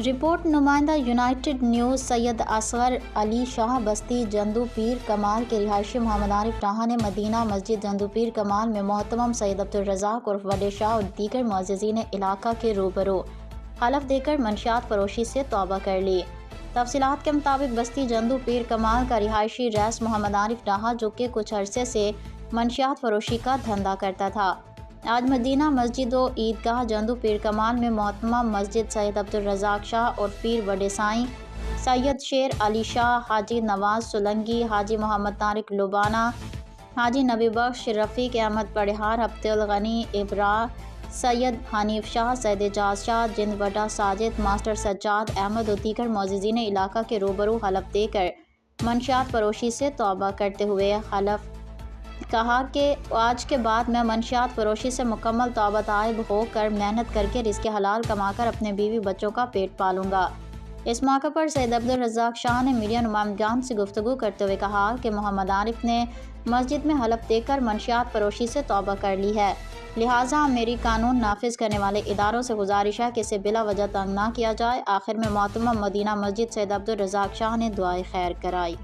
Report نمائندہ United news سید اصغر علی شاہ بستی جندو پیر کمال کے رہائشی محمد عارف ڈاہا نے مدینہ مسجد جندو پیر کمال میں محترم سید عبدالرزاق عرف وڈے شاہ اور دیگر معززین علاقہ کے روبرو حلف دے کر منشیات فروشی سے توبہ کر لی۔ تفصیلات کے مطابق بستی جندو پیر کمال کا رہائشی رئیس محمد عارف ڈاہا جو کہ کچھ عرصے سے منشیات فروشی کا دھندا کرتا تھا، آج مدینہ مسجد و عیدگاہ جندو پیر کمال میں محترمہ مسجد سید عبدالرزاق شاہ اور پیر وڈے سائیں سید شیر علی شاہ، حاجی نواز سولنگی، حاجی محمد طارق لبانہ، حاجی نبی بخش، رفیق احمد پڑہار، عبد الغنی ابرا، سید حنیف شاہ، سید اعجاز شاہ، جند وڈا ساجد، ماسٹر سجاد احمد اور دیگر معززین علاقہ کے روبرو حلف دے کر منشیات فروشی سے توبہ کرتے ہوئے حلف کہا کہ آج کے بعد میں منشیات فروشی سے مکمل توبہ طائب ہو کر محنت کر کے رزق حلال کما کر اپنے بیوی بچوں کا پیٹ پالوں گا۔ اس موقع پر سید عبدالرزاق شاہ نے میڈیا نمائندگان سے گفتگو کرتے ہوئے کہا کہ محمد عارف نے مسجد میں حلف دے کر منشیات فروشی سے توبہ کر لی ہے، لہٰذا میری قانون نافذ کرنے والے اداروں سے گزارش ہے کہ اسے بلا وجہ تنگ نہ کیا جائے۔ آخر میں محترمہ مدینہ مسجد سید عبدالرزاق شاہ نے دعائے خیر کرائی۔